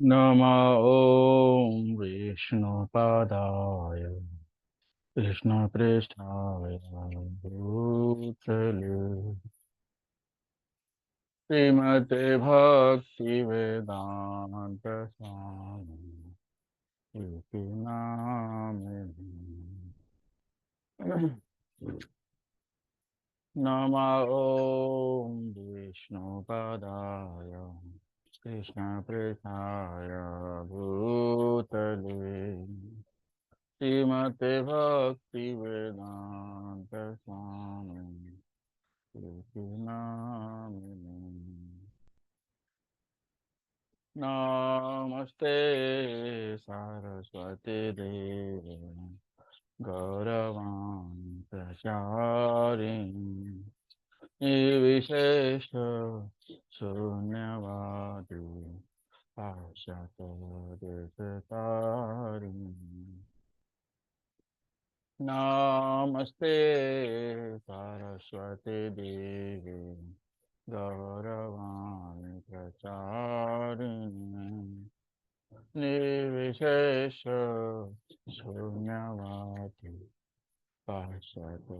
नमः ॐ विष्णुपादाय कृष्णप्रेष्ठाय भूतले श्रीमते भक्तिवेदान्त स्वामी इति नामिने। नमः ॐ विष्णुपादाय कृष्णप्रेष्ठाय भूतले श्रीमते भक्ति वेदांत स्वामी इति नामिने। नमस्ते सरस्वती देवे गौरवाणी प्रचारिणी निर्विशेष शून्यवादी पाश्चात्य नमस्ते सरस्वती देवी गौरवाणी प्रचारिणी निर्विशेष शून्यवादी पाश्चात्य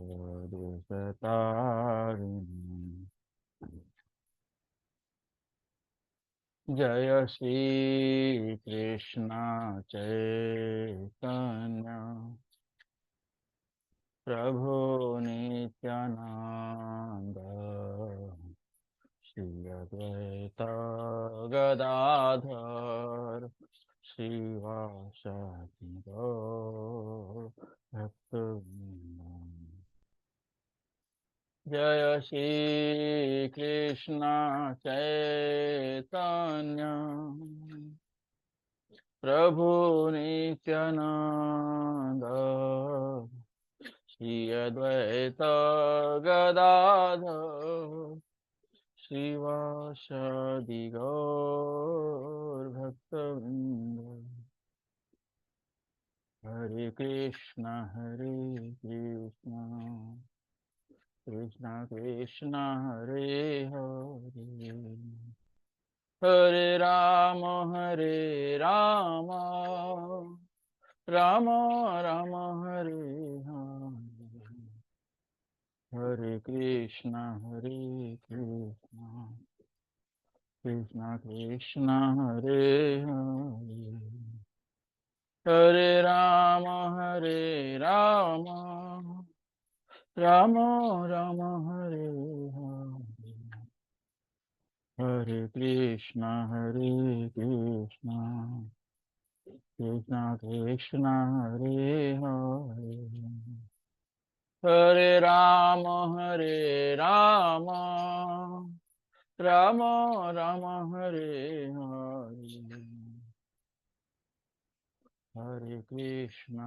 जय श्री कृष्ण चैतन्य प्रभु नित्यानंद श्री अद्वैत गदाधर श्रीवासादि गौर भक्तवृंद। जय श्री कृष्ण चैतन्य प्रभु नित्यानंद श्री अद्वैत गदाधर श्रीवासादि गौर भक्तवृंद। हरे Krishna Krishna Krishna Hare Hare Hare Ram Ram Ram Hare Hare Hare Krishna Krishna Krishna Hare Hare Hare Ram Ram Ram Hare Hare Hare Krishna Krishna Krishna Hare Hare Hare Ram Ram Ram Hare Hare Hare Krishna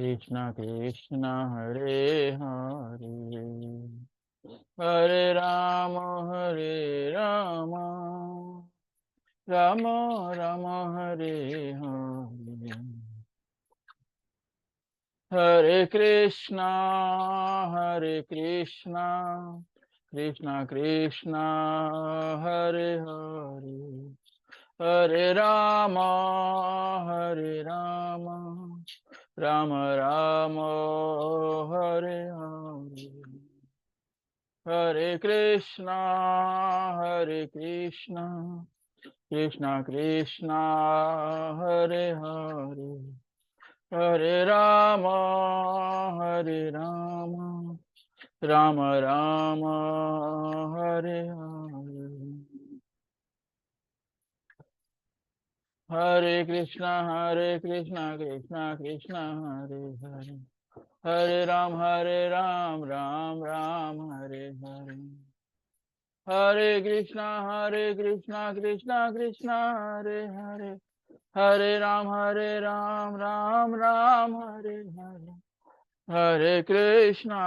Krishna Krishna Hare Hare Hare Ram Ram Ram Hare Hare Hare Krishna Krishna Krishna Hare Hare Hare Ram Ram Ram Hare Hare Hare Krishna Krishna Krishna Hare Hare Hare Ram Ram Ram Hare Hare Hare Krishna Krishna Krishna Hare Hare Hare Ram Ram Ram Hare Hare Hare Krishna Krishna Krishna Hare Hare Hare Ram Ram Ram Hare Hare Hare Krishna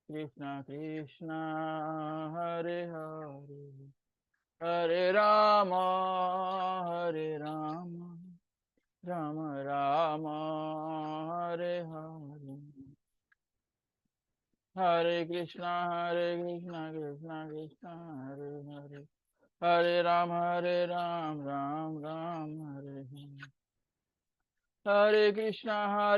Krishna Krishna Hare Hare Hare Ram Ram Ram Hare Hare Hare Krishna, Hare Krishna, Krishna Krishna, Hare Hare, Hare Ram, Ram Ram, Hare Hare. Hare Krishna,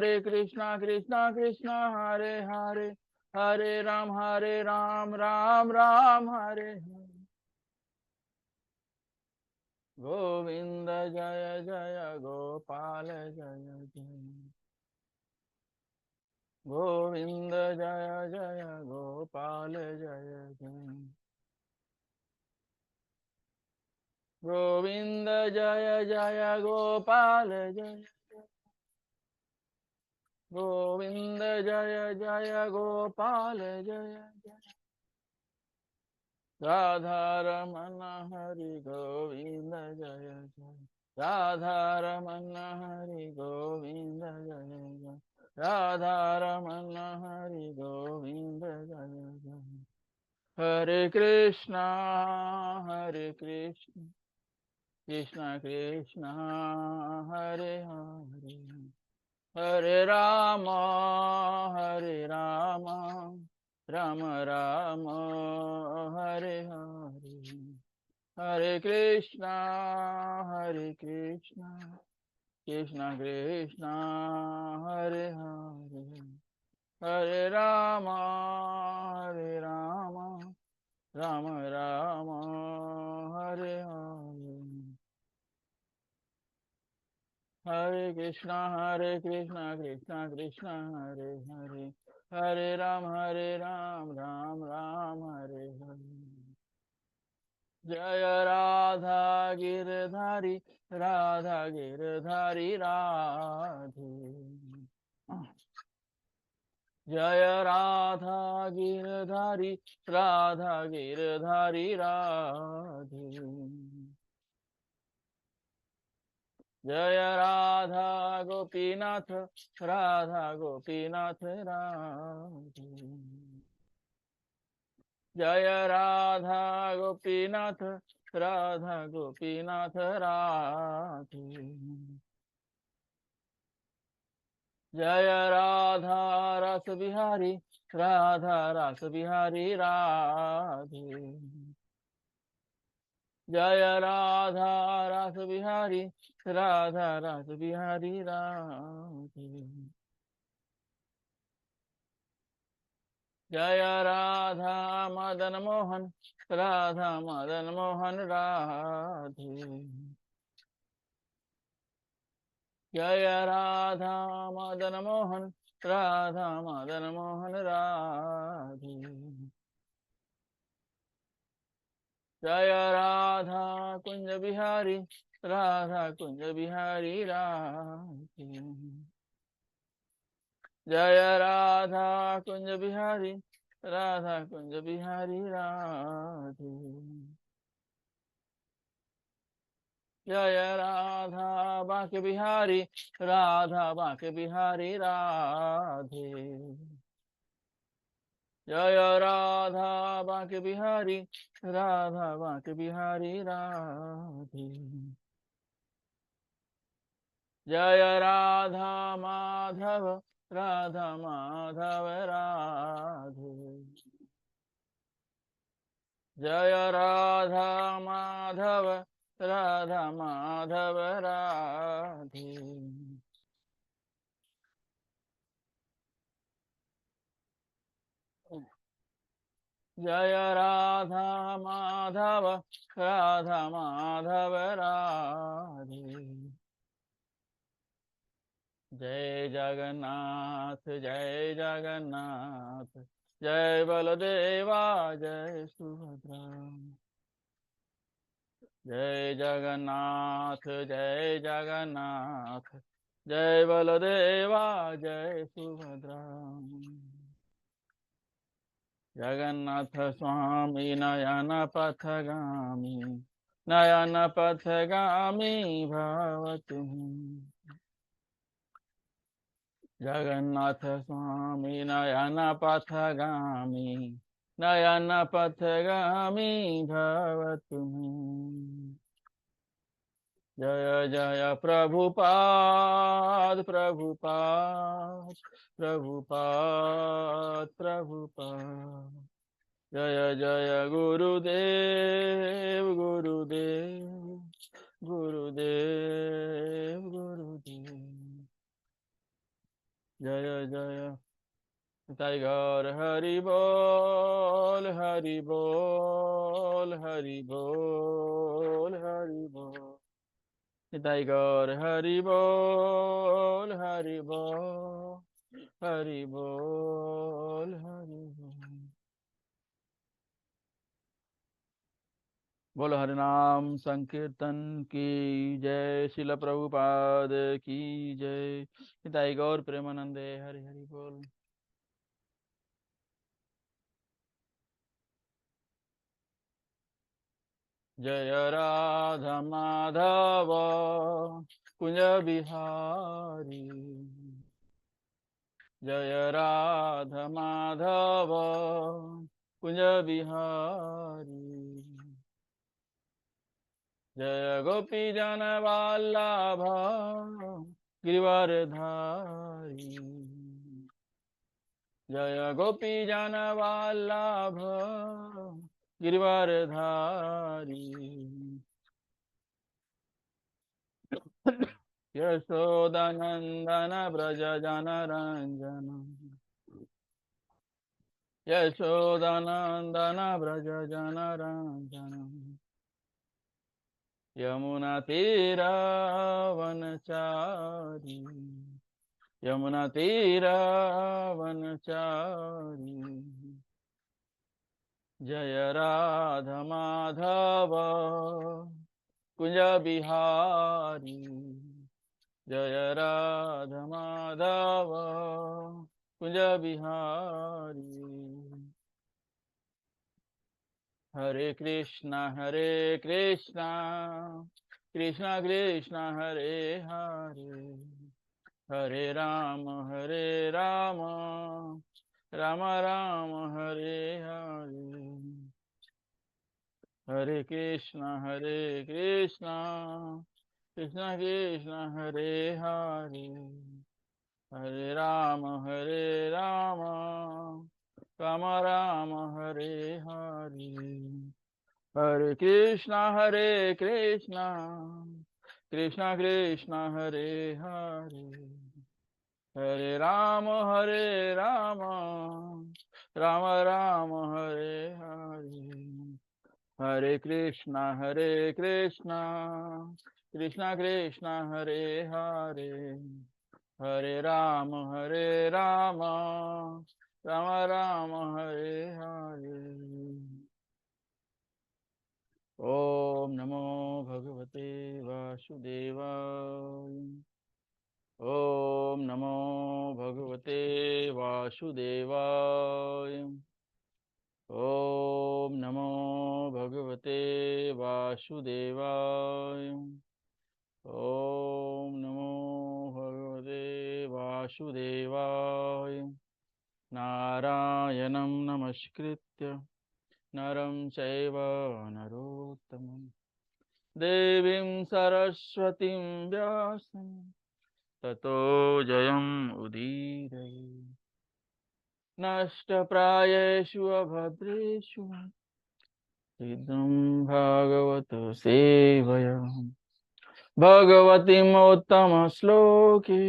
Krishna Krishna, Hare Hare, Hare Ram, Ram Ram, Hare Hare. Govinda Jaya Jaya Gopal Jaya Jaya. Govinda Jaya Jaya Gopal Jaya Jaya. Govinda Jaya Jaya Gopal Jaya. Govinda Jaya Jaya Gopal Jaya Jaya. Radha Ramana Hari Govinda Jaya Jaya. Radha Ramana Hari Govinda Jaya Jaya. Radha Ramana Hari Govinda Jaya Jaya. Hare Krishna, Hare Krishna, Krishna Krishna, Hare Hare, Hare Rama, Hare Rama, Rama Rama, Hare Hare, Hare Krishna, Hare Krishna, Krishna Krishna, Hare Hare, Hare Rama, Hare Rama, Rama Rama, Hare Hare. Hare Krishna, Krishna Krishna, Hare Hare, Hare Ram, Ram Ram, Hare Hare. Jaya Radha Girdhari, Radha Girdhari Radhe. Jaya Radha Girdhari, Radha Girdhari Radhe. Jaya Radha Gopinath, Radha Gopinath Radhe. Jaya Radha Gopinath, Radha Gopinath Radhe. Jaya Radha Rasa Bihari, Radha Rasa Bihari Radhe. Jaya Radha Rasa Bihari, Radha Rasa Bihari Radhe. Jaya Radha Madan Mohan, Radha Madan Mohan Radhe. Jaya Radha Madan Mohan, Radha Madan Mohan Radhe. Jaya Radha Kunja Bihari, Radha Kunja Bihari Radhe. Jaya Radha Kunja Bihari, Radha Kunja Bihari Radhe. Jaya Radha Bhakti Bihari, Radha Bhakti Bihari Radhe. Jaya Radha Bhakti Bihari, Radha Bhakti Bihari Radhe. Jaya Radha Madhava, Radha Madhava Radhe. Jaya Radha Madhava, Radha Madhava Radhe. Jaya Radha Madhava, Radha Madhava Radhe. Jai Jagannath, Jai Jagannath, Jai Baladeva, Jai Subhadra. Jai Jagannath, Jai Jagannath, Jai Baladeva, Jai Subhadra. Jagannatha Swami Nayana Pathagami, Nayana Pathagami Bhavatu. Jagannatha Swami Nayana Pathagami, Nayana Pathagami Bhavatu. जय जय प्रभुपाद प्रभुपाद प्रभुपाद प्रभुपाद। जय जय गुरुदेव गुरुदेव गुरुदेव गुरुदेव। जय जय tiger Hari बोल हरि बोल हरि बोल हरि बोल। टाइगर हरि बोल हरि बोल हरि बोल हरि बोल। बोलो हरिनाम संकीर्तन की जय। शिल प्रभुपाद की जय। हिताई गौर प्रेमानंदे हरि हरि बोल। जय राधा माधव कुंज बिहारी। जय राधा माधव कुंज बिहारी। जय गोपी जन वल्लभ गिरिवरधारी। जय गोपी जन वल्लभ गिरिवरधारी। यशोदनंदन ब्रज जन रंजन। यशोदनंदन ब्रज जन रंजन। यमुना तीरा वनचारी। यमुना तीरा वनचारी। जय राधा माधव कुंज बिहारी। जय राधा माधव कुंज बिहारी। हरे कृष्णा कृष्णा कृष्णा हरे हरे। हरे राम राम राम हरे हरे। हरे कृष्णा कृष्णा कृष्णा हरे हरे। हरे राम राम राम हरे हरे। हरे कृष्णा कृष्णा कृष्णा हरे हरे। हरे राम राम राम हरे हरे। हरे कृष्णा कृष्णा हरे हरे। हरे राम राम राम हरे हरे। ओम नमो भगवते वासुदेवाय। ओम नमो भगवते वासुदेवाय। ओम नमो भगवते वासुदेवाय। ओम नमो भगवते वासुदेवाय। नारायणं नमस्कृत्य नरं चैव नरोत्तमं देवीं सरस्वतीं व्यासं ततो जयम् उदीरये। नष्टप्रायेषु अभद्रेषु हृदं भागवत सेवया। भगवतीम् उत्तमश्लोके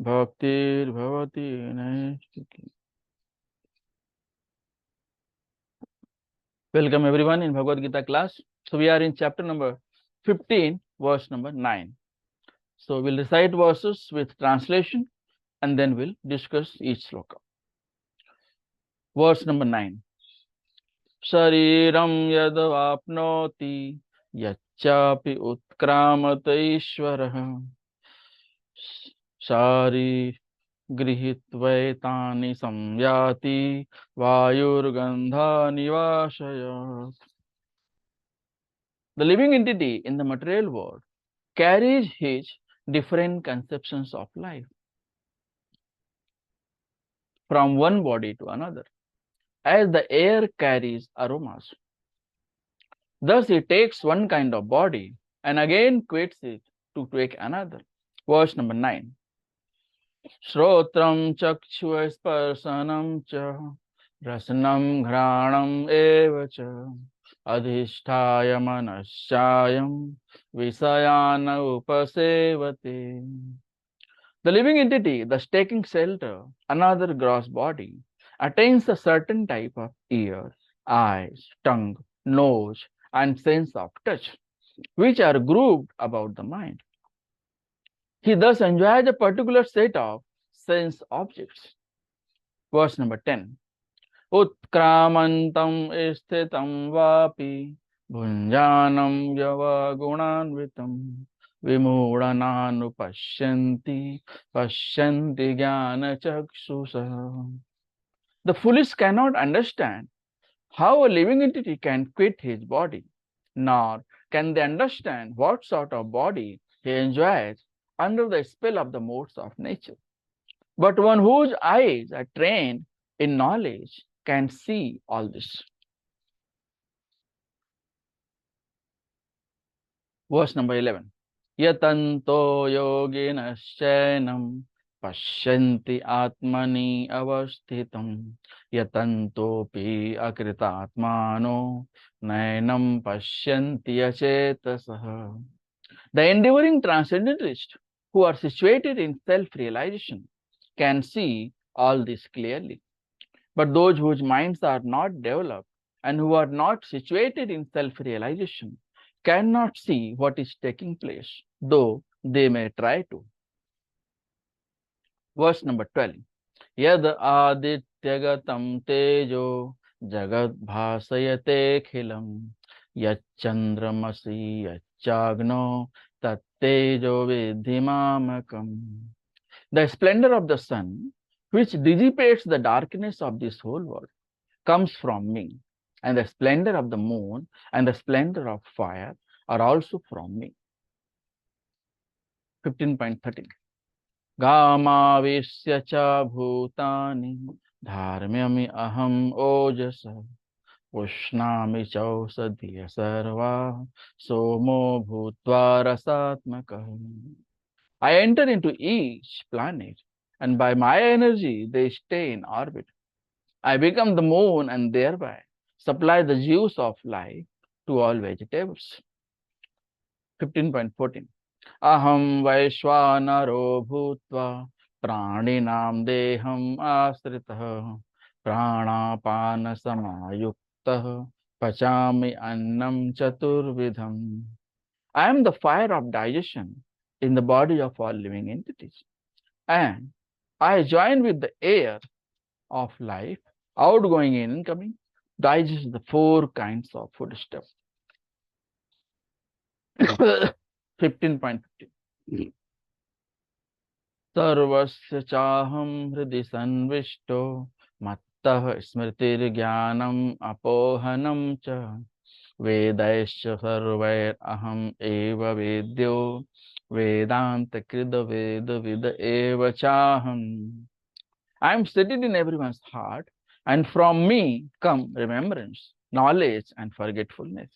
भक्तिर्भवति नैष्ठिकी। Welcome everyone in Bhagavad Gita class. So we are in chapter number 15, verse number 9. So we'll recite verses with translation and then we'll discuss each sloka. Verse number 9. Shariram yadavapnoti yacchapi utkramat ishvarah shari गृहीत्वैतानि संयाति वायुर्गन्धानिवाशयात्. The living entity in the material world carries his different conceptions of life from one body to another, as the air carries aromas. Thus, he takes one kind of body and again quits it to take another. Verse number 9. Shrotram chakshua sparsanam cha rasanam ghranam eva cha adhisthaya manasyayam visayana upasevate. The living entity, thus taking shelter, another gross body, attains a certain type of ear, eyes, tongue, nose, and sense of touch, which are grouped about the mind. He thus enjoys a particular set of sense objects. Verse number 10. Utkramantam isthitam vapi bhunjanam yava gunanvitam vimudananupassyanti passyanti jnana chakshusah. The foolish cannot understand how a living entity can quit his body, nor can they understand what sort of body he enjoys under the spell of the modes of nature. But one whose eyes are trained in knowledge can see all this. Verse number 11. Yatanto yoginaschainam pashyanti atmani avasthitam yatantopi akritatmano nainam pashyanti achetasah. The endeavoring transcendentalists who are situated in self-realization can see all this clearly. But those whose minds are not developed and who are not situated in self-realization cannot see what is taking place, though they may try to. Verse number 12. Yad adityagatam tejo jagad bhasayate khilam yachandramasi yachagno tattejo vidhimamakam. The splendor of the sun, which dissipates the darkness of this whole world, comes from me, and the splendor of the moon and the splendor of fire are also from me. 15.13. Gamavisya cha bhutani dharmyami aham ojasa ushnami chausadhiya sarva somo bhutva rasatmakam. I enter into each planet, and by my energy they stay in orbit. I become the moon and thereby supply the juice of life to all vegetables. 15.14. Aham vaishwanaro bhutva praninam deham asritah pranapana samayuktah pachami annam chaturvidham. I am the fire of digestion in the body of all living entities, and I join with the air of life, outgoing and incoming, digest the four kinds of food stuff. 15.15. Sarvasya chaham hridi sanvishto mattah smritir jnanam apohanam cha vedaisya sarvair aham eva vedyo vedanta krida veda vida eva chaham. I am seated in everyone's heart, and from me come remembrance, knowledge, and forgetfulness.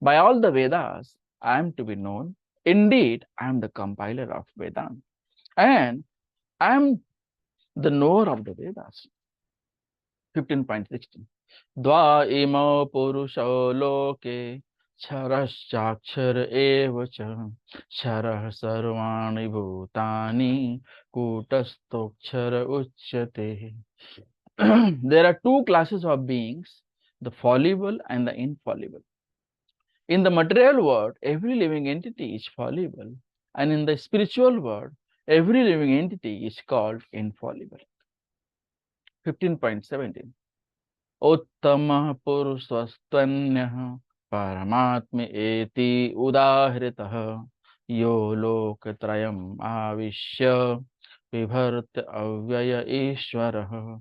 By all the Vedas, I am to be known. Indeed, I am the compiler of Vedanta, and I am the knower of the Vedas. 15.16. Dva imo purusho loke charashchakshar eva cha charah sarvani bhutani kutastokshara uchyate. There are two classes of beings, the fallible and the infallible. In the material world, every living entity is fallible, and in the spiritual world, every living entity is called infallible. 15.17. Uttama purusvastvanyah paramatmi eti udahritah yo lokatrayam avishya vibharta avyaya ishwarah.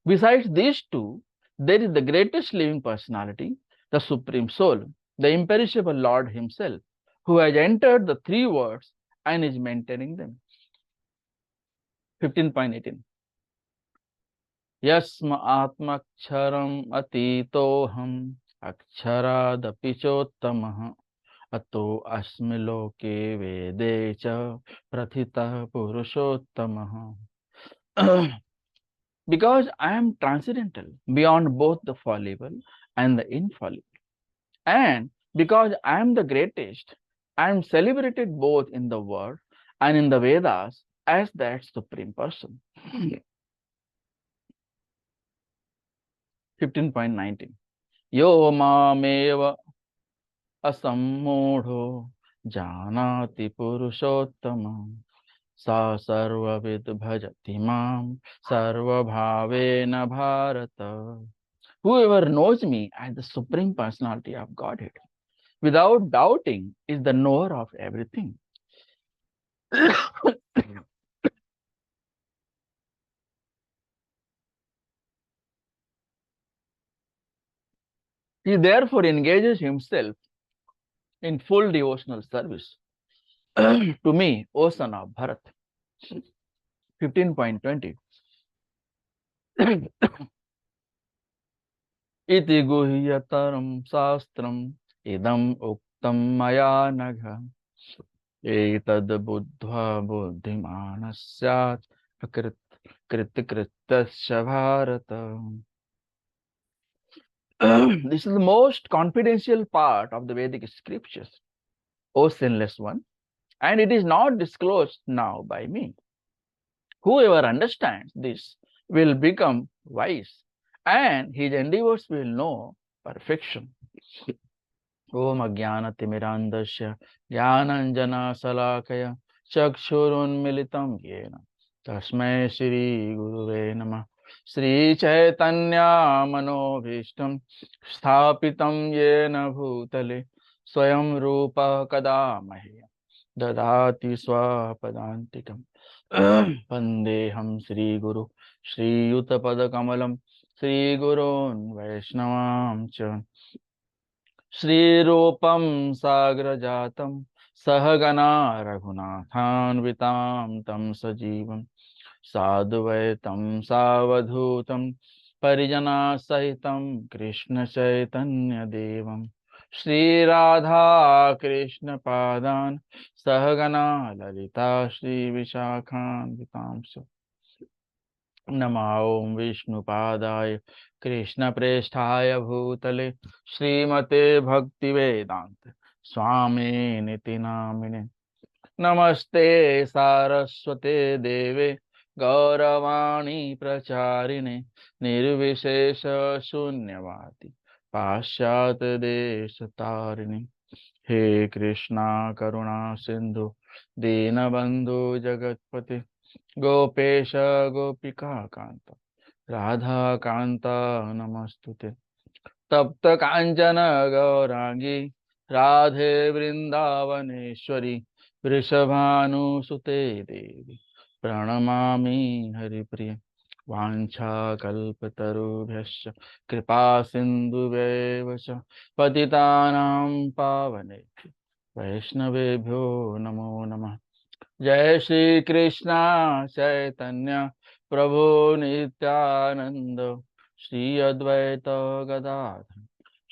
Besides these two, there is the greatest living personality, the Supreme Soul, the imperishable Lord Himself, who has entered the three worlds and is maintaining them. 15.18. Yasma atmaksharam atitoham aksharaadapi chottamah अतो अस्मि लोके वेदे च प्रथितः पुरुषोत्तमः. Because I am transcendental beyond both the fallible and the infallible, and because I am the greatest, I am celebrated both in the world and in the Vedas as that supreme person. 15.19 Yo mameva asammodho janati purushottamam sa sarvavid bhajati mam sarvabhavena bharata. Whoever knows me as the supreme personality of Godhead without doubting is the knower of everything. He therefore engages himself in full devotional service to me, O son of Bharat. 15.20 Iti guhyataram sastram idam uktam maya nagha etad buddha buddhimanasyat akrit kritikritasya bharata. This is the most confidential part of the Vedic scriptures, O sinless one, and it is not disclosed now by me. Whoever understands this will become wise, and his endeavors will know perfection. Om Ajnanatimirandasya Jnananjana Salakaya Chakshurunmilitam Yena Tasmai Shri Guruve Namah. Shri Chaitanya Manobhishtam Sthapitam Yena Bhutale Swayam Rupa Kadamahe Dadati Swapadantikam. Vandeham Shri Guru Shri Yuta Kamalam Shri Gurun Vaishnavam Cha Shrirupam Sagrajatam Sahagana Raghunathanvitam Tam Sajivam Sadhuvaitam Savadhutam Parijana Sahitam Krishna Chaitanya Devam Shri Radha Krishna Padan Sahagana Lalita Shri Vishakhanvitam नमो विष्णुपादाय कृष्णप्रेष्ठाय भूतले श्रीमते भक्तिवेदांत स्वामी निति नामिने नमस्ते सारस्वते देवे गौरवाणी प्रचारिणे निर्विशेष शून्यवादी पाश्चात्य देश तारिणे हे कृष्णा करुणा सिंधु दीनबंधु जगतपते गोपेश गोपिका कांत राधा कांता नमस्तुते तप्त कांचन गौरांगी राधे वृंदावनेश्वरी वृषभानुसुते देवी प्रणमामि हरिप्रिय वाञ्छाकल्पतरुभ्यश्च कृपा सिन्धुभ्येव च पतितानां पावनेभ्यो वैष्णवेभ्यो नमो नमः. जय श्री कृष्णा चैतन्य प्रभु नित्यानंद श्री अद्वैत गदाधर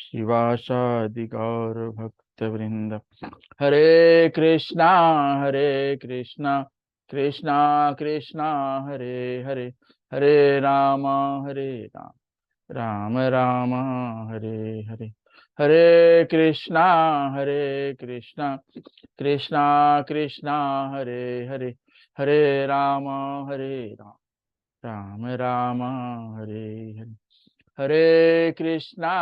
शिवासादि गौर भक्त वृंद. हरे कृष्णा कृष्णा कृष्णा हरे हरे हरे राम राम राम हरे हरे. हरे कृष्णा कृष्णा कृष्णा हरे हरे हरे राम राम राम हरे हरे. हरे Krishna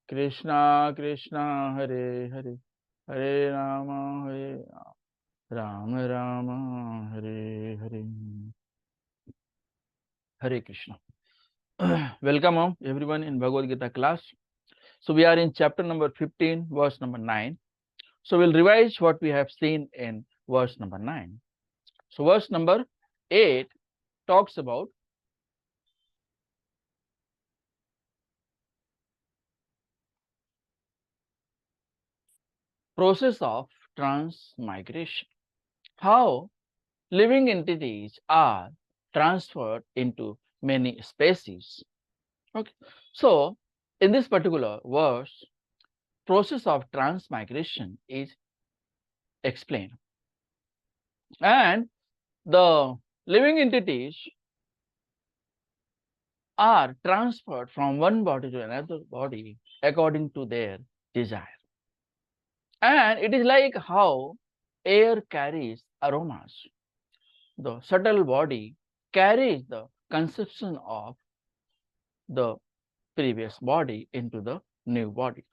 Krishna Krishna Hare Hare Hare Ram Ram Ram Hare Hare. Hare Krishna. Welcome everyone in Bhagavad Gita class. So we are in chapter number 15, verse number 9. So we'll revise what we have seen in verse number 9. So verse number 8 talks about process of transmigration. How living entities are transferred into many species. Okay. So in this particular verse, process of transmigration is explained. And the living entities are transferred from one body to another body according to their desire. And it is like how air carries aromas. The subtle body carries the conception of the previous body into the new body.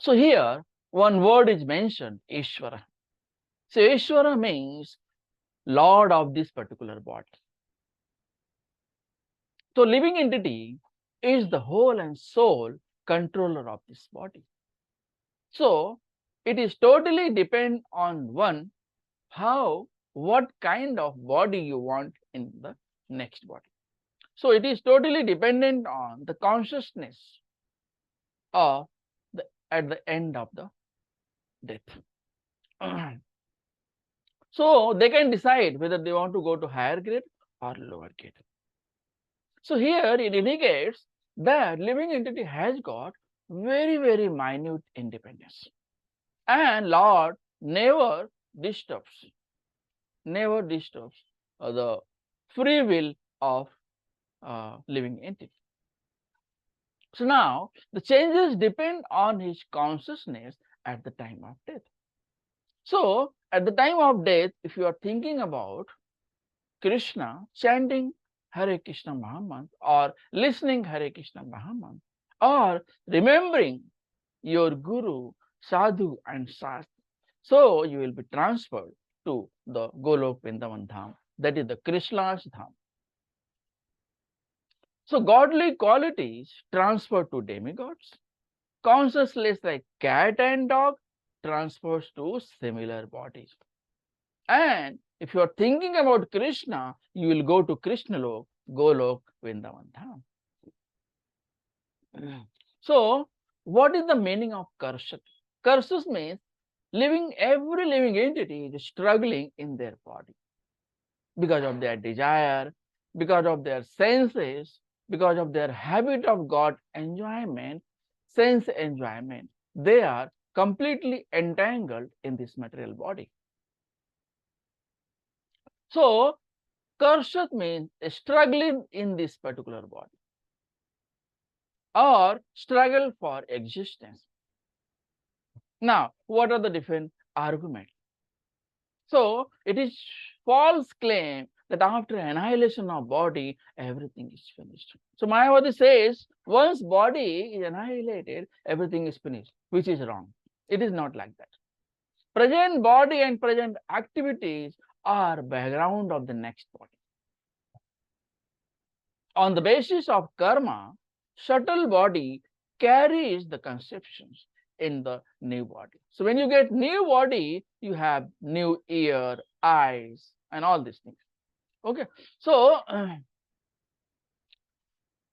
So here, one word is mentioned, Ishvara. So Ishvara means Lord of this particular body. So living entity is the whole and soul controller of this body. So it is totally depend on one what kind of body you want in the next body. So it is totally dependent on the consciousness of at the end of the death. So they can decide whether they want to go to higher grade or lower grade. So here it indicates that living entity has got very, very minute independence. And Lord never disturbs the free will of living entity. So now the changes depend on his consciousness at the time of death. So at the time of death, if you are thinking about Krishna chanting Hare Krishna Mahamantra or listening Hare Krishna Mahamantra or remembering your Guru, Sadhu and Shastra, so you will be transferred to the Golok Vrindavan Dham, that is the Krishna's Dham. So godly qualities transfer to demigods. Consciousness like cat and dog transfers to similar bodies. And if you are thinking about Krishna, you will go to Krishna Lok, Golok, Vrindavan Dham. So, what is the meaning of Karshat? Karshat means every living entity is struggling in their body because of their desire, because of their senses, because of their habit of God enjoyment, sense enjoyment. They are completely entangled in this material body. So, Karshat means struggling in this particular body or struggle for existence. Now, what are the different arguments? So, it is false claim that after annihilation of body, everything is finished. So, Mayavadi says, once body is annihilated, everything is finished, which is wrong. It is not like that. Present body and present activities are background of the next body. On the basis of karma, subtle body carries the conceptions in the new body. So when you get new body, you have new ear, eyes, and all these things. Okay. So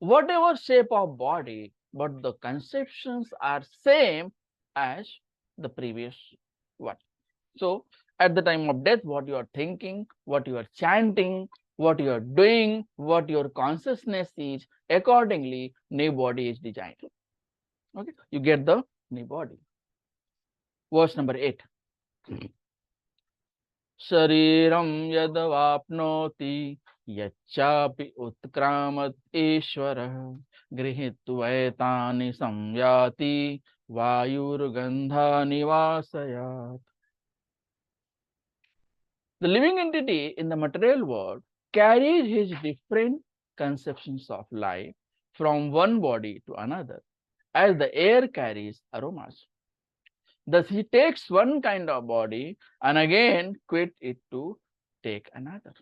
whatever shape of body, but the conceptions are same as the previous one. So at the time of death, what you are thinking, what you are chanting, what you are doing, what your consciousness is, accordingly, new body is designed. Okay, you get the new body. Verse number 8. Shariram yadavapnoti yachapi utkramat ishvara grihitvaetani samyati vayurgandha nivasayat. The living entity in the material world carries his different conceptions of life from one body to another, as the air carries aromas. Thus, he takes one kind of body and again quit it to take another.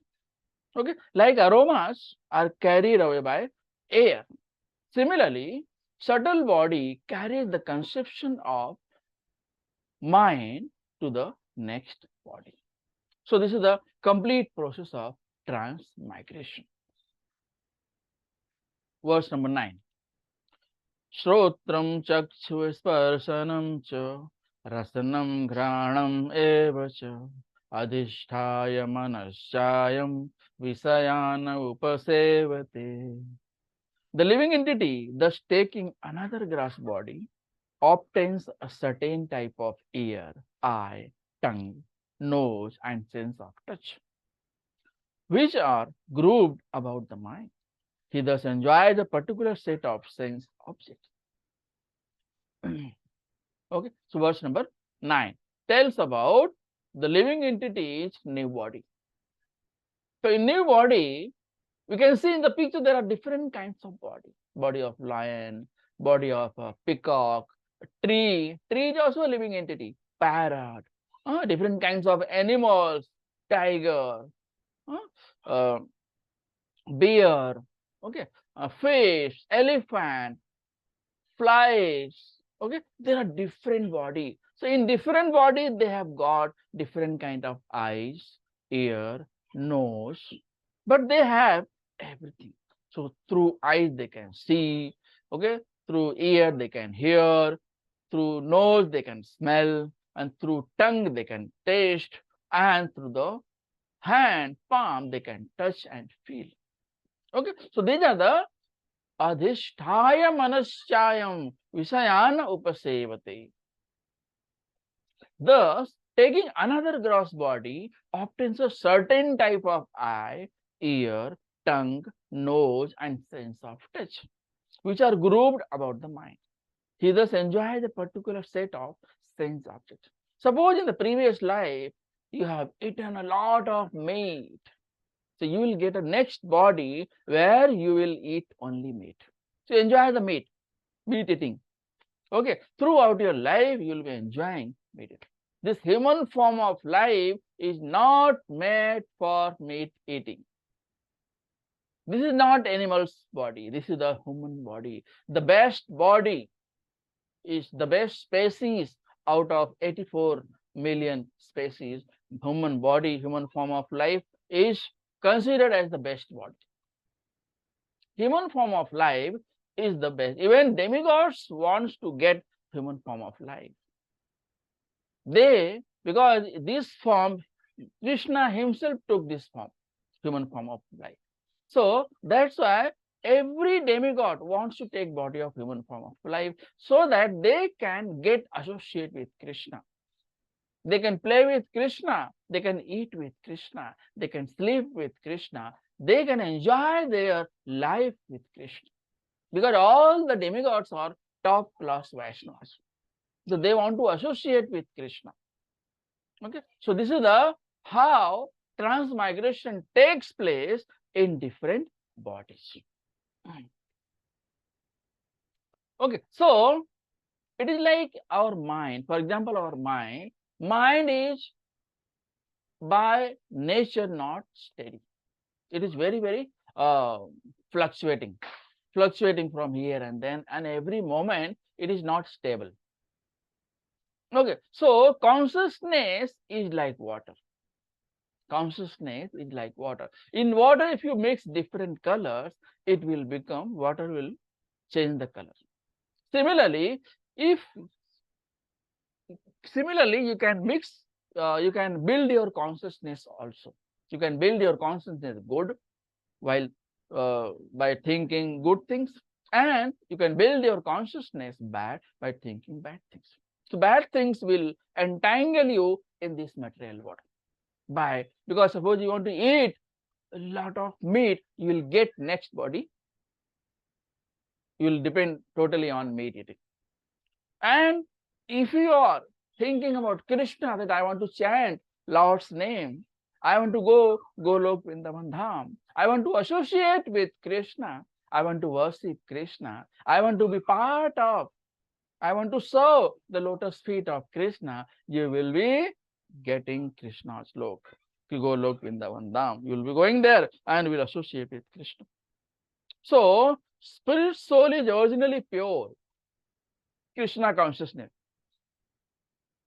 Okay, like aromas are carried away by air. Similarly, subtle body carries the conception of mind to the next body. So this is the complete process of transmigration. Verse number 9. Shrotram chakshu sparsanam cha rasanam ghranam eva cha adhisthaya manasyayam visayana upasevate. The living entity, thus taking another grass body, obtains a certain type of ear, eye, tongue, nose, and sense of touch, which are grouped about the mind. He thus enjoys a particular set of sense objects. Okay, so verse number 9 tells about the living entity's new body. So in new body, we can see in the picture there are different kinds of body. Body of lion, body of a peacock, a tree. Tree is also a living entity. Parrot, different kinds of animals, tiger, uh, bear, okay, fish, elephant, flies. Okay, there are different body. So in different body, they have got different kind of eyes, ear, nose, but they have everything. So through eyes they can see, okay, through ear they can hear, through nose they can smell, and through tongue they can taste, and through the hand, palm they can touch and feel. Okay, so these are the adhisthaya manasyayam visayana upasevate. Thus, taking another gross body obtains a certain type of eye, ear, tongue, nose, and sense of touch, which are grouped about the mind. He thus enjoys a particular set of sense objects. Suppose in the previous life, you have eaten a lot of meat. So you will get a next body where you will eat only meat. So enjoy the meat eating. Okay, throughout your life, you will be enjoying meat eating. This human form of life is not made for meat eating. This is not animal's body. This is the human body. The best body is the best species out of 84 million species. Human body, human form of life is considered as the best body. Human form of life is the best. Even demigods wants to get human form of life. They, because this form, Krishna himself took this form, human form of life. So that's why every demigod wants to take body of human form of life so that they can get associated with Krishna. They can play with Krishna, they can eat with Krishna, they can sleep with Krishna, they can enjoy their life with Krishna. Because all the demigods are top class Vaishnavas. So they want to associate with Krishna. Okay, so this is the how transmigration takes place in different bodies. Okay, so it is like our mind. For example, our mind is by nature not steady. It is very, very fluctuating from here and then, and every moment it is not stable. Okay, so consciousness is like water. Consciousness is like water. In water, if you mix different colors, it will become, water will change the color. Similarly, you can mix, you can build your consciousness also. You can build your consciousness good while by thinking good things, and you can build your consciousness bad by thinking bad things. So bad things will entangle you in this material world. Because suppose you want to eat a lot of meat, you will get next body. You will depend totally on meat eating. And if you are thinking about Krishna, that I want to chant Lord's name, I want to go Golok Vrindavan Dham, I want to associate with Krishna, I want to worship Krishna, I want to be part of, I want to serve the lotus feet of Krishna, you will be getting Krishna's lok. You go Golok Vrindavan Dham, you will be going there and will associate with Krishna. So, spirit soul is originally pure, Krishna consciousness.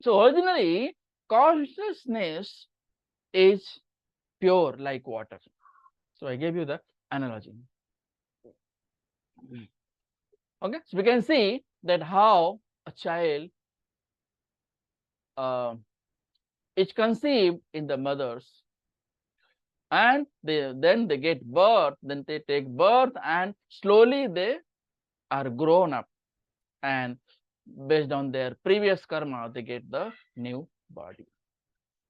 So, originally, consciousness is pure like water. So, I gave you the analogy. Okay, so we can see that how a child is conceived in the mothers, and then they get birth, then they take birth, and slowly they are grown up, and based on their previous karma, they get the new body.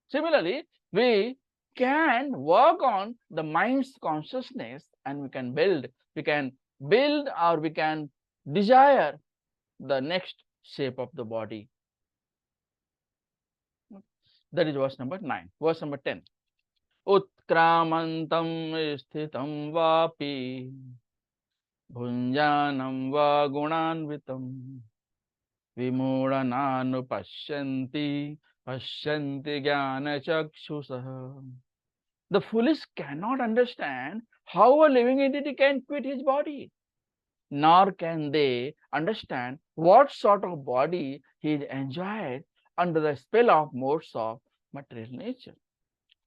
Similarly, we can work on the mind's consciousness and we can build or we can desire the next shape of the body. That is verse number 9. Verse number 10. Utkramantam sthitam vapi bhunjanam va gunanvitam vimudhananu pashyanti jnana chakshusah. The foolish cannot understand how a living entity can quit his body, nor can they understand what sort of body he enjoyed under the spell of modes of material nature.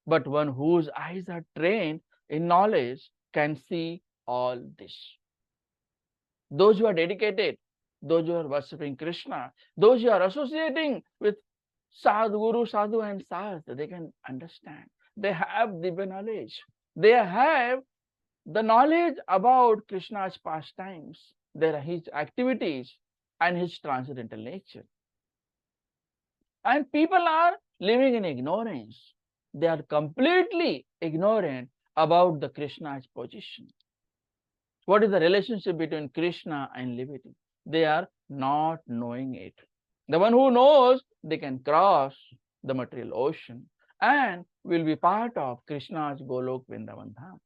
But one whose eyes are trained in knowledge can see all this. Those who are dedicated, those who are worshipping Krishna, those who are associating with sadhu, guru, sadhu and sastra, they can understand. They have divine knowledge. They have the knowledge about Krishna's pastimes, his activities and his transcendental nature. And people are living in ignorance. They are completely ignorant about the Krishna's position. What is the relationship between Krishna and liberty? They are not knowing it. The one who knows, they can cross the material ocean and will be part of Krishna's Golok Vrindavan Dham.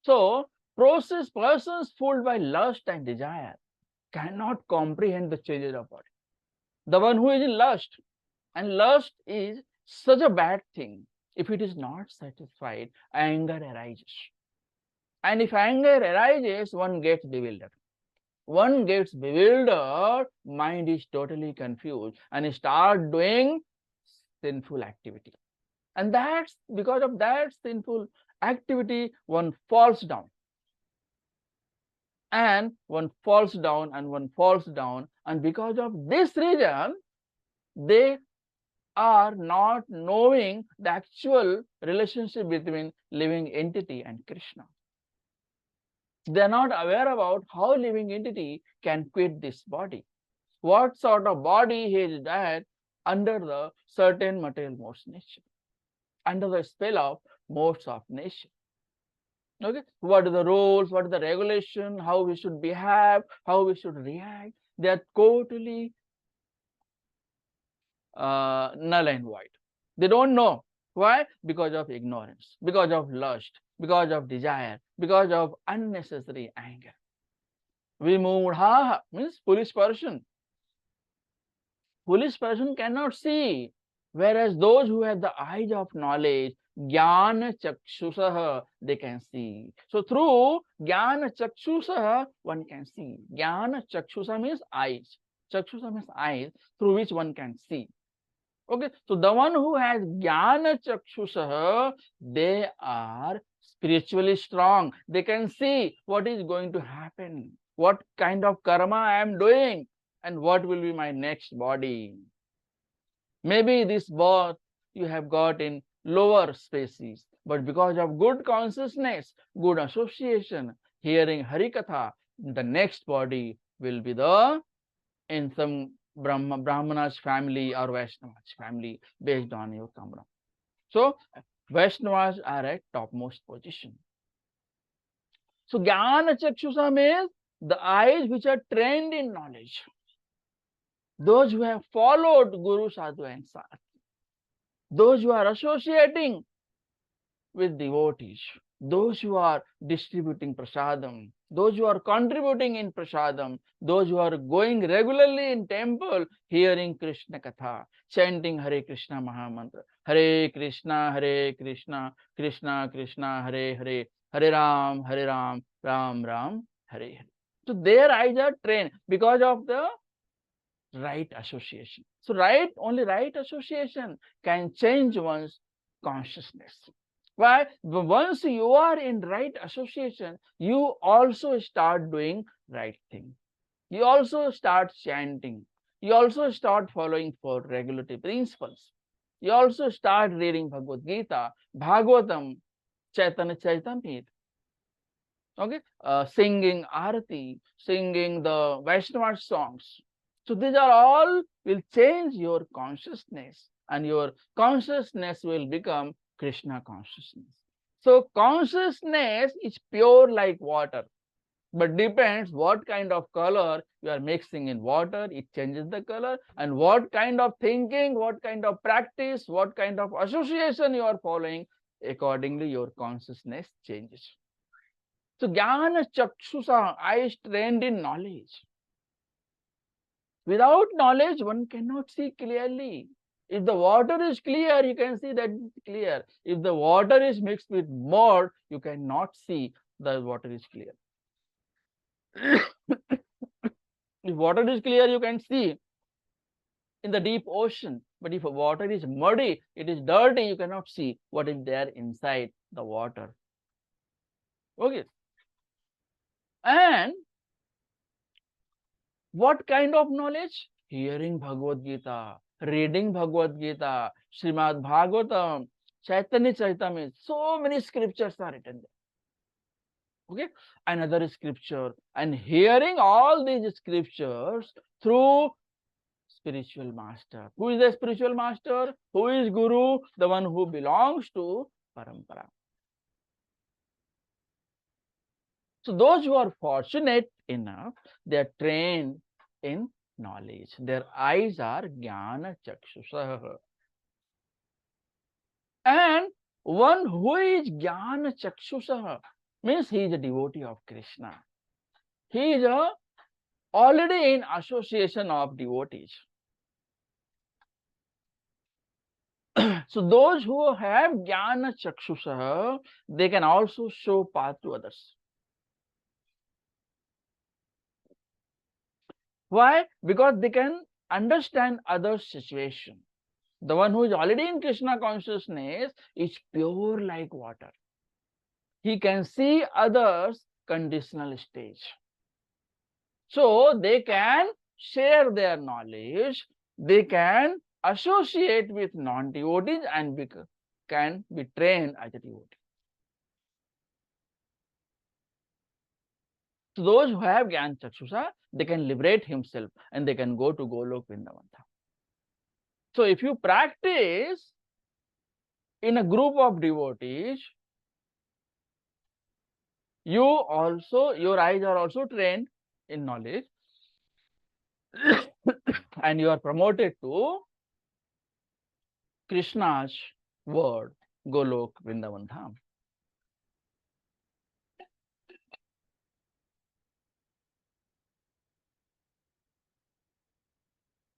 So, persons fooled by lust and desire cannot comprehend the changes of body. The one who is in lust, and lust is such a bad thing. If it is not satisfied, anger arises. And if anger arises, one gets bewildered. One gets bewildered, mind is totally confused and start doing sinful activity. And that's because of that sinful activity, one falls down. And one falls down and one falls down. And because of this reason, they are not knowing the actual relationship between living entity and Krishna. They are not aware about how living entity can quit this body. What sort of body he is at under the certain material modes nature, under the spell of modes of nature. Okay, what are the rules, what is the regulation, how we should behave, how we should react? They are totally null and void. They don't know. Why? Because of ignorance, because of lust, because of desire, because of unnecessary anger. Vimudha means foolish person. Foolish person cannot see, whereas those who have the eyes of knowledge, jnana chakshusah, they can see. So through jnana chakshusah, one can see. Jnana chakshusah means eyes. Chakshusah means eyes through which one can see. Okay, so the one who has jnana chakshusah, they are spiritually strong. They can see what is going to happen, what kind of karma I am doing, and what will be my next body. Maybe this birth you have got in lower species, but because of good consciousness, good association, hearing Harikatha, the next body will be in some Brahmana's family or Vaishnava's family based on your karma. So Vaishnavas are at topmost position. So Jnana Chakshusa means the eyes which are trained in knowledge. Those who have followed Guru, Sadhu and Sastra. Those who are associating with devotees. Those who are distributing prasadam. Those who are contributing in prasadam. Those who are going regularly in temple, hearing Krishna Katha, chanting Hare Krishna Mahamantra. Hare Krishna, Krishna Krishna, Hare Hare, Hare Ram, Ram Ram, Hare Hare. So their eyes are trained because of the right association. So only right association can change one's consciousness. Why? Once you are in right association, you also start doing right thing. You also start chanting. You also start following for regulative principles. You also start reading Bhagavad Gita, Bhagavatam, Chaitanya Charitamrita. Okay, singing Arati, singing the Vaishnava songs. So these are all will change your consciousness, and your consciousness will become Krishna consciousness. So consciousness is pure like water, but depends what kind of color you are mixing in water, it changes the color, and what kind of thinking, what kind of practice, what kind of association you are following, accordingly your consciousness changes. So jnana chakshusa, eyes trained in knowledge. Without knowledge, one cannot see clearly. If the water is clear, you can see that it's clear. If the water is mixed with mud, you cannot see the water is clear. If water is clear, you can see in the deep ocean. But if water is muddy, it is dirty, you cannot see what is there inside the water. Okay. And what kind of knowledge? Hearing Bhagavad Gita, reading Bhagavad Gita, Srimad Bhagavatam, Chaitanya Charitamrita, so many scriptures are written there. Okay, another scripture, and hearing all these scriptures through spiritual master. Who is the spiritual master? Who is Guru? The one who belongs to Parampara. So those who are fortunate enough, they are trained in knowledge. Their eyes are jnana chakshusah. And one who is jnana chakshusah means he is a devotee of Krishna. He is already in association of devotees. So those who have jnana chakshusah, they can also show path to others. Why? Because they can understand others' situation. The one who is already in Krishna consciousness is pure like water. He can see others' conditional stage. So they can share their knowledge, they can associate with non-devotees and can be trained as a devotee. So those who have Gyan Chakshusa, they can liberate himself and they can go to Golok Vrindavan. So if you practice in a group of devotees, your eyes are also trained in knowledge and you are promoted to Krishna's word, Golok Vrindavan Dham.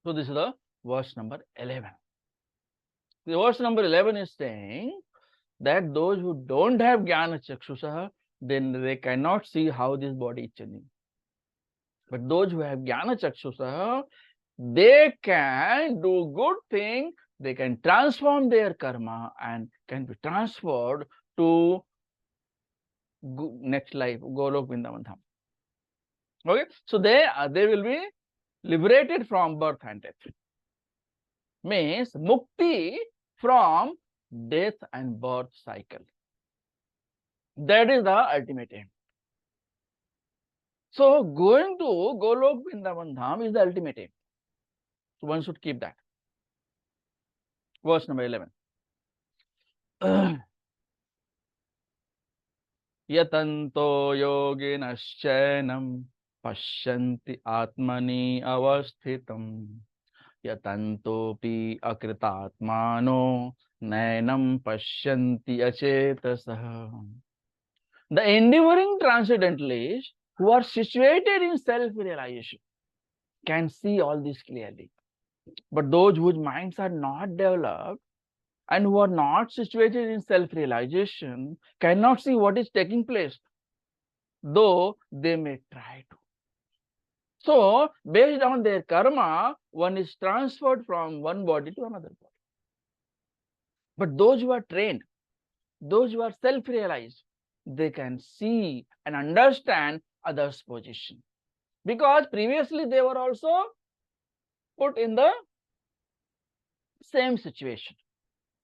So this is the verse number 11. The verse number 11 is saying that those who don't have Jnana Chakshusha, then they cannot see how this body is changing. But those who have Jnana Chakshusha, they can do good thing, they can transform their karma and can be transferred to next life, Golok Vrindavan Dham. Okay, so they will be liberated from birth and death. Means mukti from death and birth cycle. That is the ultimate aim. So going to Golok Vrindavan Dham is the ultimate aim. So one should keep that. Verse number 11. Yatanto yoginaschainam pashyanti atmani avasthitam yatantopi akritatmano nainam pashyanti achetasah. The endeavoring transcendentalists who are situated in self-realization can see all this clearly. But those whose minds are not developed and who are not situated in self-realization cannot see what is taking place, though they may try to. So, based on their karma, one is transferred from one body to another body. But those who are trained, those who are self-realized, they can see and understand others' position. Because previously they were also put in the same situation.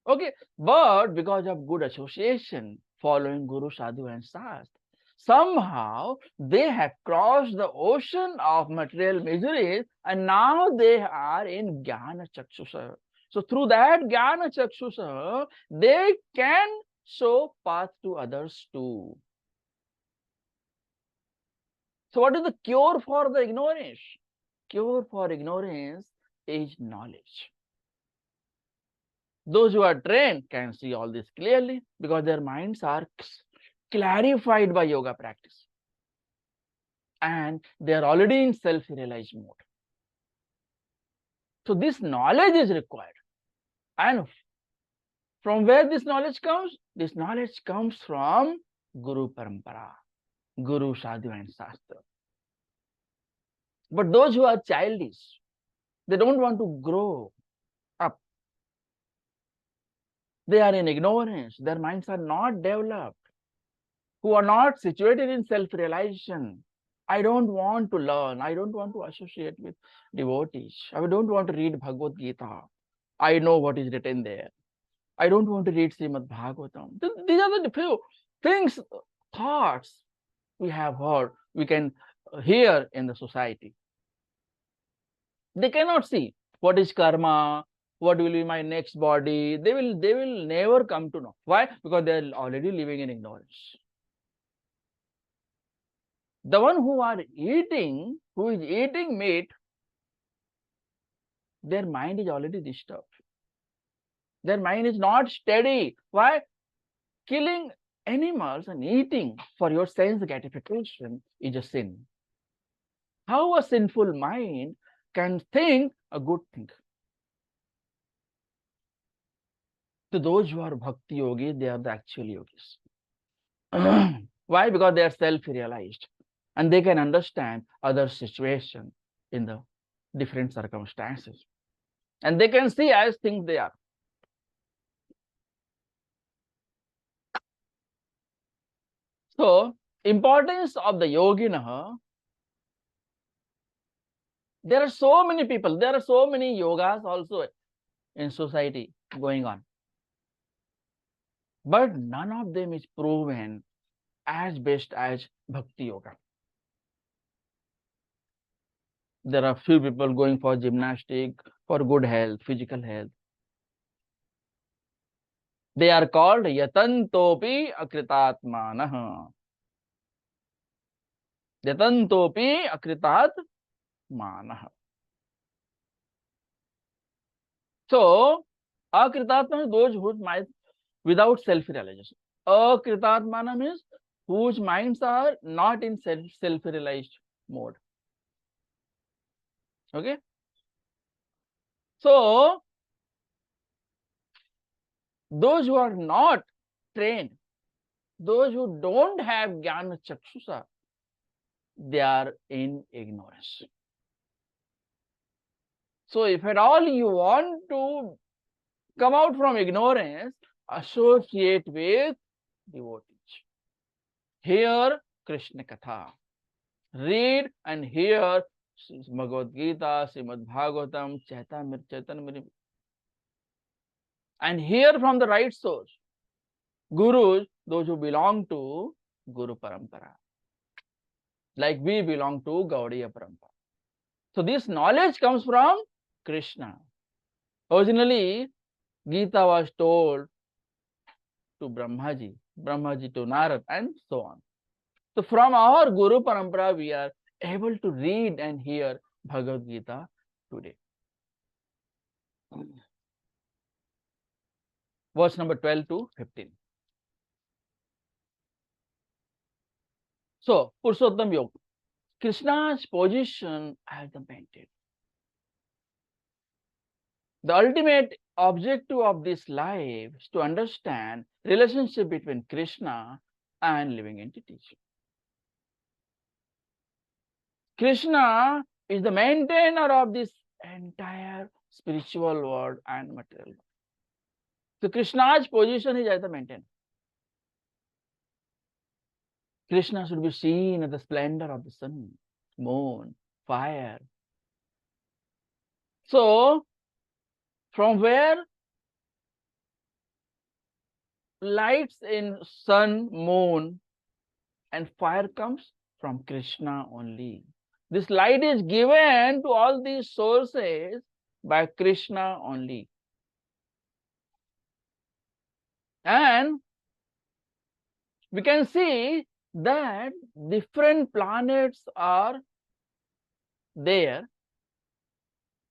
Okay, but because of good association, following Guru, Sadhu and Shastra, Somehow they have crossed the ocean of material miseries and now they are in Jnana Chakshusha. So through that Jnana Chakshusha, they can show path to others too. So what is the cure for the ignorance? Cure for ignorance is knowledge. Those who are trained can see all this clearly because their minds are clarified by yoga practice. And they are already in self-realized mode. So this knowledge is required. And from where this knowledge comes? This knowledge comes from Guru Parampara, Guru, Sadhu and Shastra. But those who are childish, they don't want to grow up. They are in ignorance. Their minds are not developed. Who are not situated in self-realization. I don't want to learn. I don't want to associate with devotees. I don't want to read Bhagavad Gita. I know what is written there. I don't want to read Srimad Bhagavatam. These are the few things, thoughts we have heard, we can hear in the society. They cannot see what is karma, what will be my next body. They will never come to know. Why? Because they are already living in ignorance. The one who is eating meat, their mind is already disturbed. Their mind is not steady. Why? Killing animals and eating for your sense gratification is a sin. How a sinful mind can think a good thing? To those who are Bhakti Yogis, they are the actual yogis. Why? Because they are self-realized and they can understand other situations in the different circumstances. And they can see as things they are. So, importance of the yogina, there are so many people, there are so many yogas also in society going on. But none of them is proven as best as Bhakti Yoga. There are few people going for gymnastic, for good health, physical health. They are called yatantopi akritatmanah. Yatantopi akritatmanah. So, akritatmanah, those whose minds without self-realization. Akritatmanah means whose minds are not in self-realized mode. Okay? So, those who are not trained, those who don't have Jnana Chakshusha, they are in ignorance. So, if at all you want to come out from ignorance, associate with devotees. Hear Krishna Katha. Read and hear Bhagavad Gita, Srimad Bhagavatam, Chaitanya, and hear from the right source. Gurus, those who belong to Guru Parampara. Like we belong to Gaudiya Parampara. So this knowledge comes from Krishna. Originally, Gita was told to Brahmaji, Brahmaji to Narad, and so on. So from our Guru Parampara, we are able to read and hear Bhagavad Gita today. Verse number 12 to 15. So, Purushottam Yoga. Krishna's position as the maintained. The ultimate objective of this life is to understand relationship between Krishna and living entities. Krishna is the maintainer of this entire spiritual world and material world. So Krishna's position is as the maintainer. Krishna should be seen as the splendor of the sun, moon, fire. So, from where lights in sun, moon, and fire comes from Krishna only. This light is given to all these sources by Krishna only. And we can see that different planets are there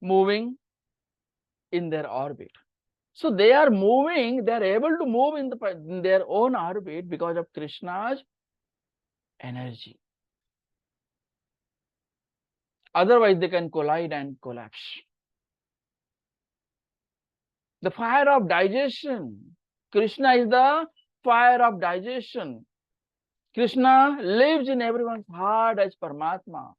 moving in their orbit. So they are moving, they are able to move in their own orbit because of Krishna's energy. Otherwise, they can collide and collapse. The fire of digestion. Krishna is the fire of digestion. Krishna lives in everyone's heart as Paramatma.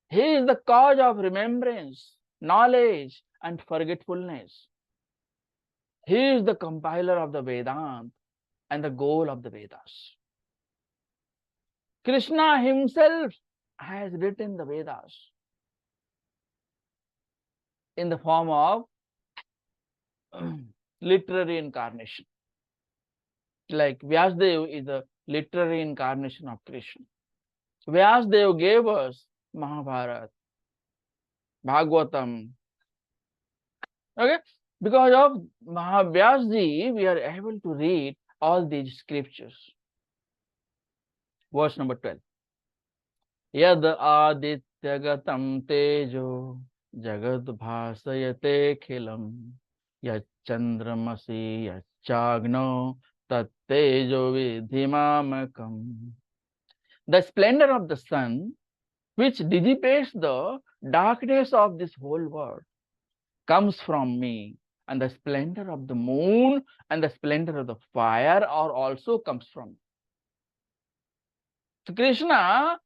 He is the cause of remembrance, knowledge, and forgetfulness. He is the compiler of the Vedanta and the goal of the Vedas. Krishna himself has written the Vedas in the form of literary incarnation. Like Vyasdev is the literary incarnation of Krishna. Vyasdev gave us Mahabharata, Bhagavatam. Okay? Because of Vyasji, we are able to read all these scriptures. Verse number 12. Yad adityagatam tejo jagad bhasayate khilam yad chandramasi yad chagno tat tejo vidhimamakam. The splendor of the sun, which dissipates the darkness of this whole world, comes from me, and the splendor of the moon and the splendor of the fire are also comes from me. So Krishna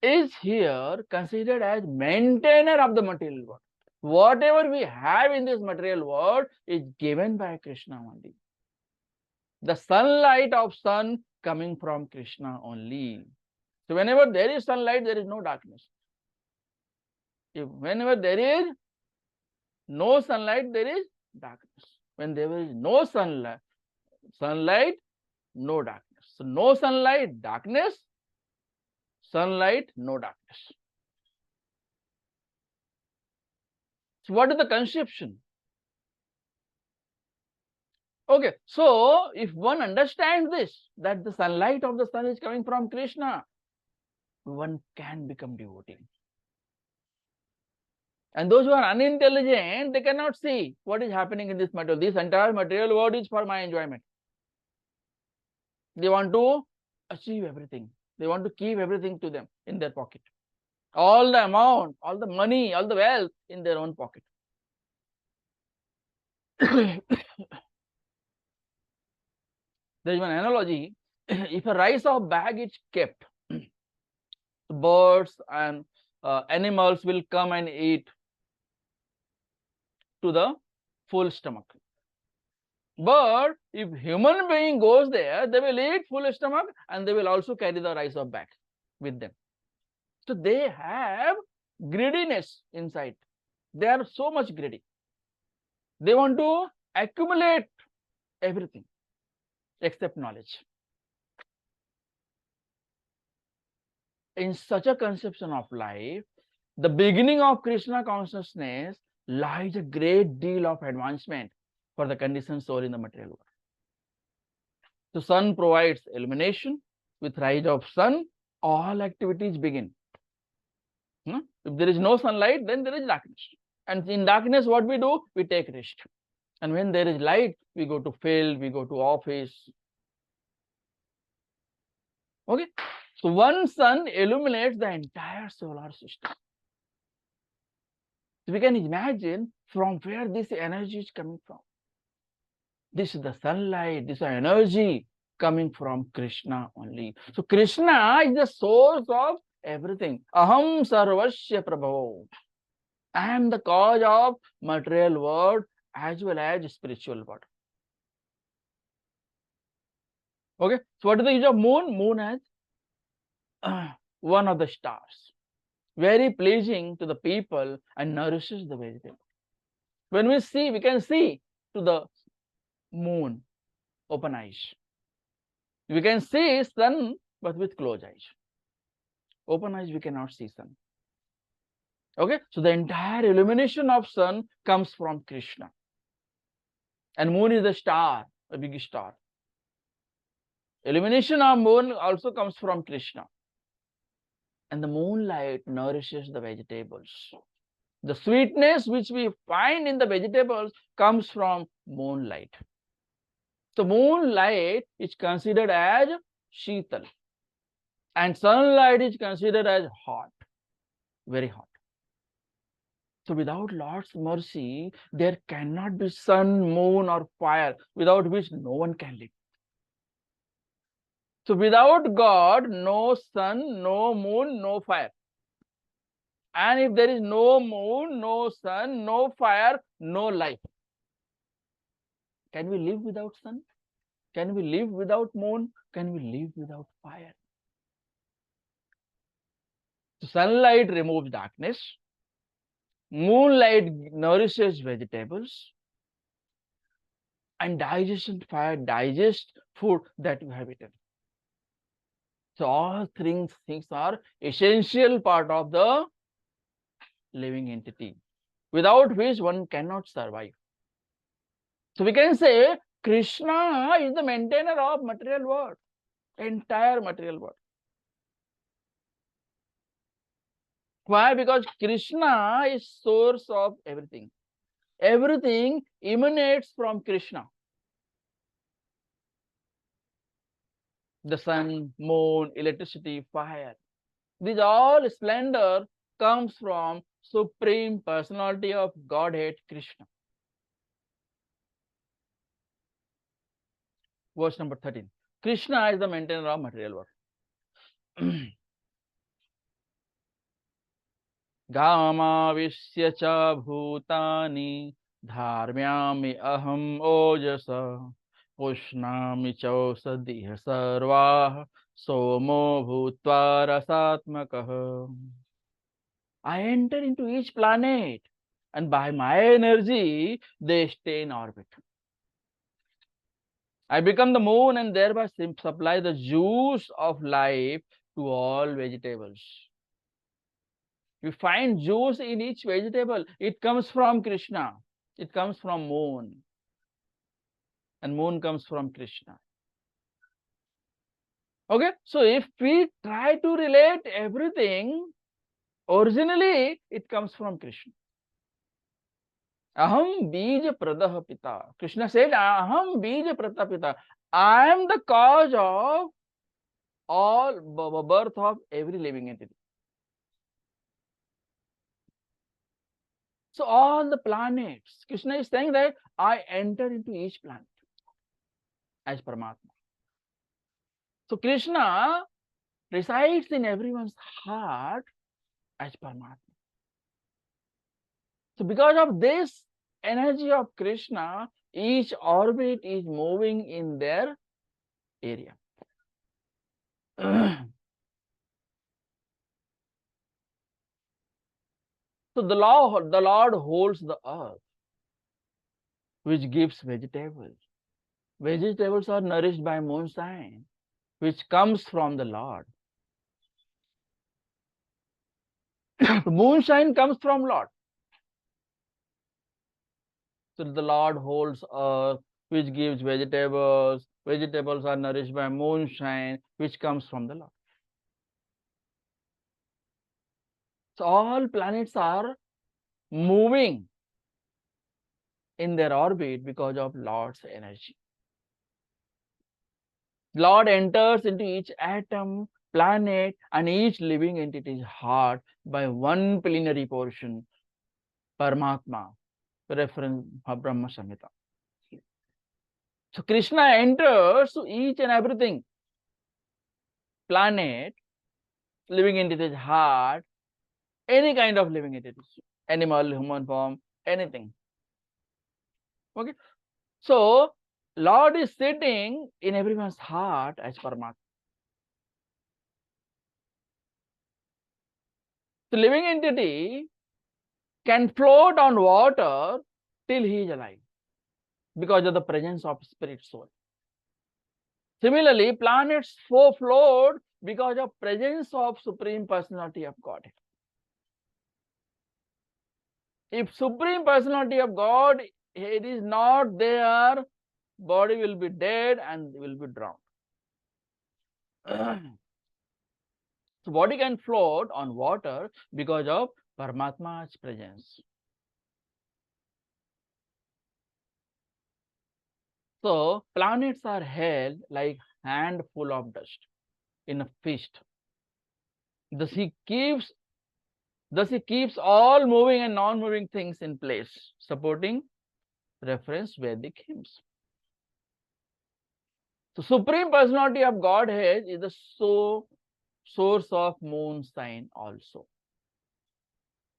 is here considered as maintainer of the material world. Whatever we have in this material world is given by Krishna only. The sunlight of sun coming from Krishna only. So whenever there is sunlight, there is no darkness. Whenever there is no sunlight, there is darkness. When there is no sunlight, no darkness. So no sunlight, darkness. Sunlight, no darkness. So what is the conception? Okay, so if one understands this, that the sunlight of the sun is coming from Krishna, one can become devotee. And those who are unintelligent, they cannot see what is happening in this material. This entire material world is for my enjoyment. They want to achieve everything. They want to keep everything to them in their pocket. All the amount, all the money, all the wealth in their own pocket. There is one analogy. If a rice of bag is kept, birds and animals will come and eat to the full stomach. But if human being goes there, they will eat full stomach and they will also carry the rice of bag with them. So they have greediness inside. They are so much greedy. They want to accumulate everything except knowledge. In such a conception of life, the beginning of Krishna consciousness lies a great deal of advancement for the conditioned soul in the material world. The sun provides illumination. With rise of sun, all activities begin. If there is no sunlight, then there is darkness. And in darkness, what we do? We take rest. And when there is light, we go to field, we go to office. Okay? So one sun illuminates the entire solar system. So we can imagine from where this energy is coming from. This is the sunlight, this is the energy coming from Krishna only. So Krishna is the source of everything. Aham sarvasya prabhavo. I am the cause of material world as well as spiritual world. Okay, so what is the use of moon? Moon has one of the stars, very pleasing to the people and nourishes the vegetable. When we see, we can see to the moon, open eyes. We can see sun, but with closed eyes. Open eyes, we cannot see sun. Okay, so the entire illumination of sun comes from Krishna. And moon is a star, a big star. Illumination of moon also comes from Krishna. And the moonlight nourishes the vegetables. The sweetness which we find in the vegetables comes from moonlight. So moonlight is considered as Sheetal. And sunlight is considered as hot, very hot. So without Lord's mercy, there cannot be sun, moon, or fire, without which no one can live. So without God, no sun, no moon, no fire. And if there is no moon, no sun, no fire, no life. Can we live without sun? Can we live without moon? Can we live without fire? So sunlight removes darkness. Moonlight nourishes vegetables. And digestion fire digests food that you have eaten. So all things are essential part of the living entity, without which one cannot survive. So we can say Krishna is the maintainer of material world, entire material world. Why? Because Krishna is source of everything. Everything emanates from Krishna. The sun, moon, electricity, fire. These all splendor comes from Supreme Personality of Godhead, Krishna. Verse number 13. Krishna is the maintainer of material world. Gamavisya cha bhutani dharmyami aham ojasa pushnami chausadih sarvah somo bhutva rasatmakah. I enter into each planet and by my energy they stay in orbit. I become the moon and thereby supply the juice of life to all vegetables. You find juice in each vegetable. It comes from Krishna. It comes from moon. And moon comes from Krishna. Okay, so if we try to relate everything, originally it comes from Krishna. Aham bija pradah pita. Krishna said, Aham bija pradah pita. I am the cause of all birth of every living entity. So all the planets, Krishna is saying that I enter into each planet as Paramatma. So Krishna resides in everyone's heart as Paramatma. So because of this energy of Krishna, each orbit is moving in their area. So the Lord holds the earth, which gives vegetables. Vegetables are nourished by moonshine, which comes from the Lord. Moonshine comes from Lord. So the Lord holds earth, which gives vegetables. Vegetables are nourished by moonshine, which comes from the Lord. So all planets are moving in their orbit because of Lord's energy. Lord enters into each atom, planet, and each living entity's heart by one plenary portion, Paramatma, reference Brahma Samhita. So Krishna enters to each and everything, planet, living entity's heart, any kind of living entities, animal, human form, anything. Okay. So Lord is sitting in everyone's heart as Paramatma. The living entity can float on water till he is alive because of the presence of spirit soul. Similarly, planets float because of presence of Supreme Personality of Godhead. If Supreme Personality of God it is not there, body will be dead and will be drowned. So body can float on water because of Paramatma's presence. So planets are held like handful of dust in a feast. Thus he keeps all moving and non-moving things in place, supporting reference Vedic hymns. So Supreme Personality of Godhead is the source of moon sign also.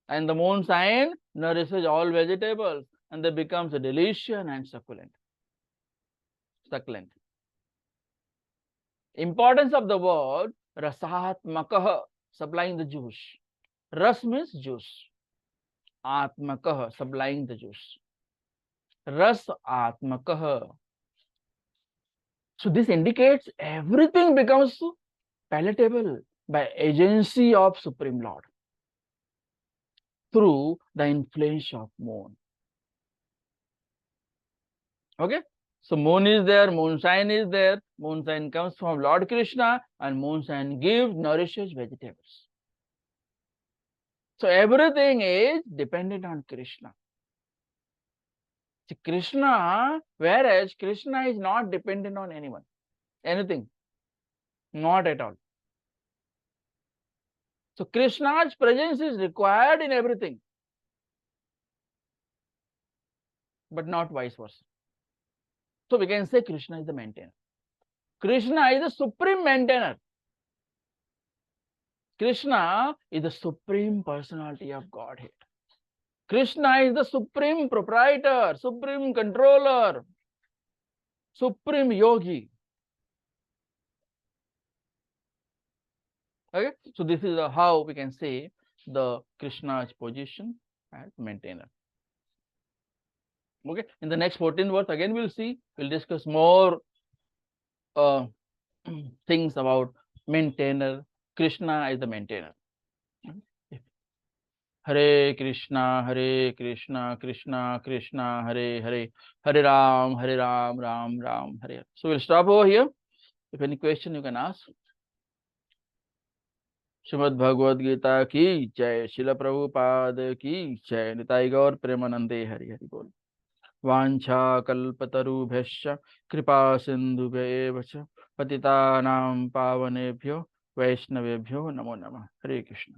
And the moon sign nourishes all vegetables and they becomes delicious and succulent. Importance of the word rasatmakah, supplying the juice. Ras means juice. Atmakah, supplying the juice. Ras atmakah. So this indicates everything becomes palatable by agency of Supreme Lord through the influence of moon. Okay, so moon is there, moonshine is there. Moonshine comes from Lord Krishna and moonshine gives, nourishes vegetables. So everything is dependent on Krishna. See, Krishna, whereas Krishna is not dependent on anyone, anything, not at all. So Krishna's presence is required in everything, but not vice versa. So we can say Krishna is the maintainer. Krishna is the supreme maintainer. Krishna is the Supreme Personality of Godhead. Krishna is the supreme proprietor, supreme controller, supreme yogi. Okay, so this is how we can say the Krishna's position as maintainer. Okay, in the next 14 verse again we'll discuss more things about maintainer. Krishna is the maintainer. Hare Krishna, Krishna Krishna, Hare Hare, Hare Ram, Ram Ram, Hare. So we'll stop over here. If any question you can ask. Shrimad Bhagavad Gita की जय, शिल प्रभुपाद की जय, निताई गौर प्रेमानंदे हरि हरि बोल। वाञ्छा कल्पतरुभ्यश्च कृपा सिन्धुभ्येव च पतितानां पावनेभ्यो वैष्णवेभ्यो नमो नमः। हरे कृष्ण।